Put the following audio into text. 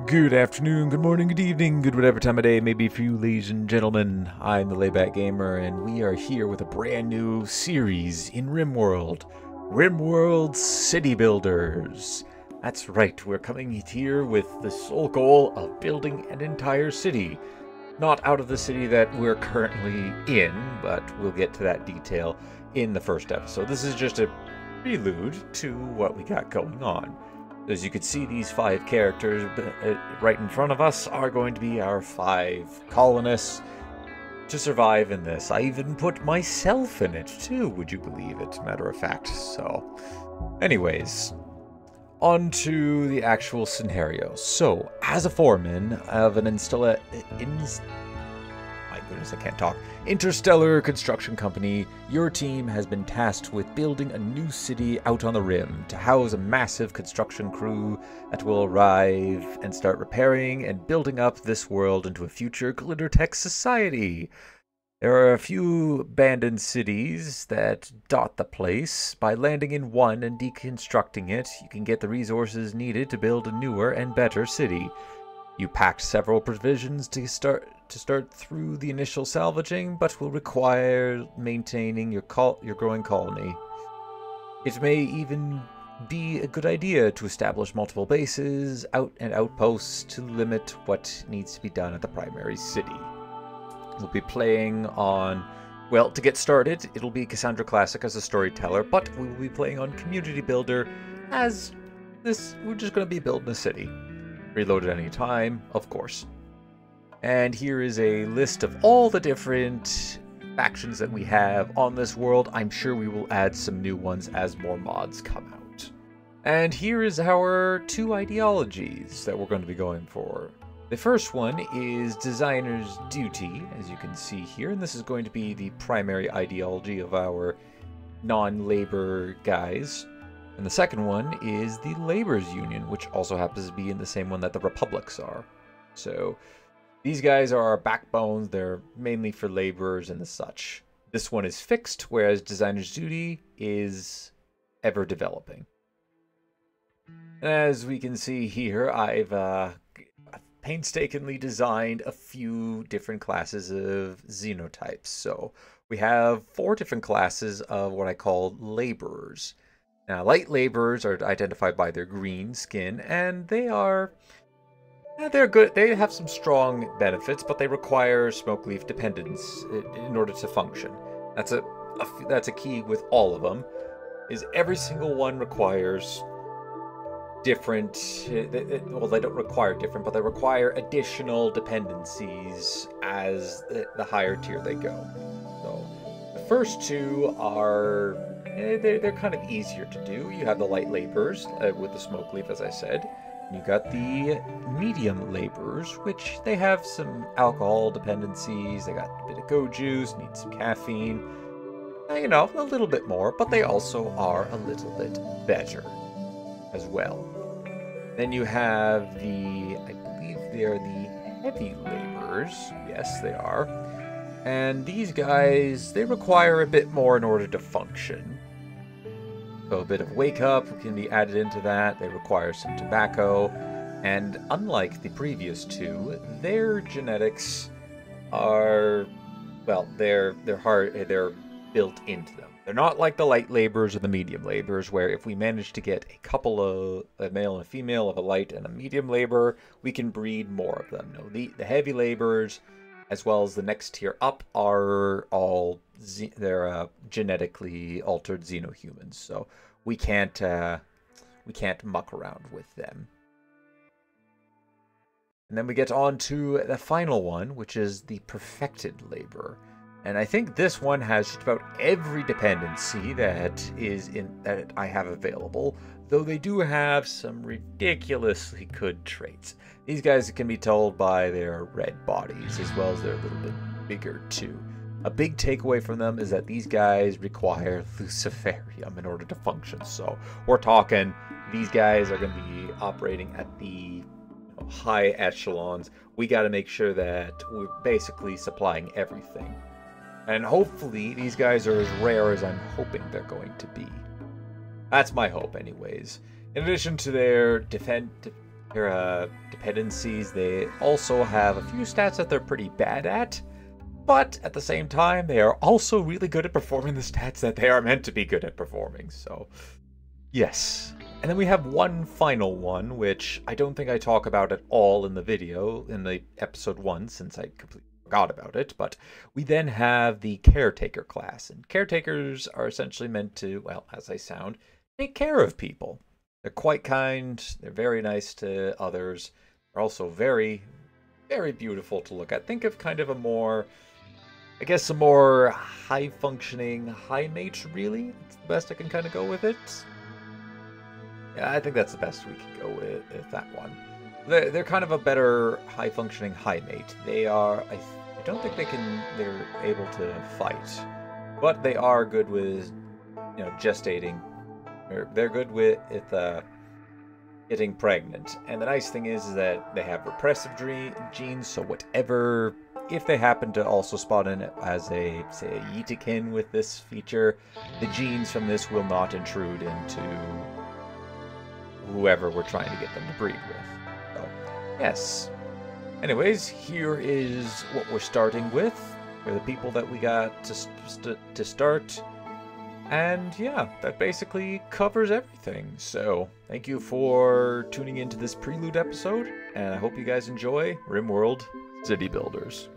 Good afternoon, good morning, good evening, good whatever time of day it may be for you, ladies and gentlemen. I'm the Layback Gamer, and we are here with a brand new series in RimWorld. RimWorld City Builders. That's right, we're coming here with the sole goal of building an entire city. Not out of the city that we're currently in, but we'll get to that detail in the first episode. This is just a prelude to what we got going on. As you can see, these 5 characters right in front of us are going to be our 5 colonists to survive in this. I even put myself in it too, would you believe it? Matter of fact. So, anyways, on to the actual scenario. So, as a foreman of an interstellar construction company, your team has been tasked with building a new city out on the rim to house a massive construction crew that will arrive and start repairing and building up this world into a future Glittertech society. There are a few abandoned cities that dot the place. By landing in one and deconstructing it, you can get the resources needed to build a newer and better city. You packed several provisions to start through the initial salvaging, but will require maintaining your growing colony. It may even be a good idea to establish multiple bases and outposts to limit what needs to be done at the primary city. We'll be playing on, well, to get started, it'll be Cassandra Classic as a storyteller, but we will be playing on Community Builder as this. We're just going to be building a city. Reload at any time, of course. And here is a list of all the different factions that we have on this world. I'm sure we will add some new ones as more mods come out. And here is our 2 ideologies that we're going to be going for. The first one is Designer's Duty, as you can see here, and this is going to be the primary ideology of our non-labor guys. And the second one is the Labor's Union, which also happens to be in the same one that the Republics are. So these guys are our backbones. They're mainly for laborers and the such. This one is fixed, whereas Designer's Duty is ever developing. And as we can see here, I've painstakingly designed a few different classes of xenotypes. So we have 4 different classes of what I call laborers. Now, light laborers are identified by their green skin, and they're good. They have some strong benefits, but they require smoke leaf dependence in order to function. That's a key with all of them. Is every single one requires different. Well, they don't require different, but they require additional dependencies as the higher tier they go. So the first 2 are. They're kind of easier to do. You have the light laborers with the smoke leaf, as I said. You got the medium laborers, which they have some alcohol dependencies. They got a bit of go juice, need some caffeine. You know, a little bit more, but they also are a little bit better as well. Then you have I believe they are the heavy laborers. Yes, they are. And these guys, they require a bit more in order to function. So a bit of wake up can be added into that. They require some tobacco. And unlike the previous 2, their genetics are, well, they're built into them. They're not like the light laborers or the medium laborers, where if we manage to get a couple of a male and a female of a light and a medium laborer, we can breed more of them. No, the heavy laborers, as well as the next tier up, are all they're genetically altered xenohumans, so we can't muck around with them. And then we get on to the final one, which is the perfected laborer. And I think this one has just about every dependency that I have available, though they do have some ridiculously good traits. These guys can be told by their red bodies, as well as they're a little bit bigger too. A big takeaway from them is that these guys require Luciferium in order to function. So we're talking, these guys are going to be operating at the high echelons. We got to make sure that we're basically supplying everything. And hopefully these guys are as rare as I'm hoping they're going to be. That's my hope anyways. In addition to their their dependencies. They also have a few stats that they're pretty bad at, but at the same time, they are also really good at performing the stats that they are meant to be good at performing. So, yes. And then we have one final one, which I don't think I talk about at all in the video, in the episode 1, since I completely forgot about it. But we then have the Caretaker class. And Caretakers are essentially meant to, well, as they sound, take care of people. They're quite kind. They're very nice to others. They're also very, very beautiful to look at. Think of kind of a more, I guess, a more high-functioning high mate, really. It's the best I can kind of go with it. Yeah, I think that's the best we can go with that one. They're kind of a better high-functioning high mate. They are, I don't think they're able to fight, but they are good with, you know, gestating. They're good with getting pregnant. And the nice thing is that they have repressive genes, so whatever, if they happen to also spawn in as a, say, a Yetikin with this feature, the genes from this will not intrude into whoever we're trying to get them to breed with. So, yes. Anyways, here is what we're starting with, for the people that we got to start. And yeah, that basically covers everything. So, thank you for tuning into this prelude episode, and I hope you guys enjoy RimWorld City Builders.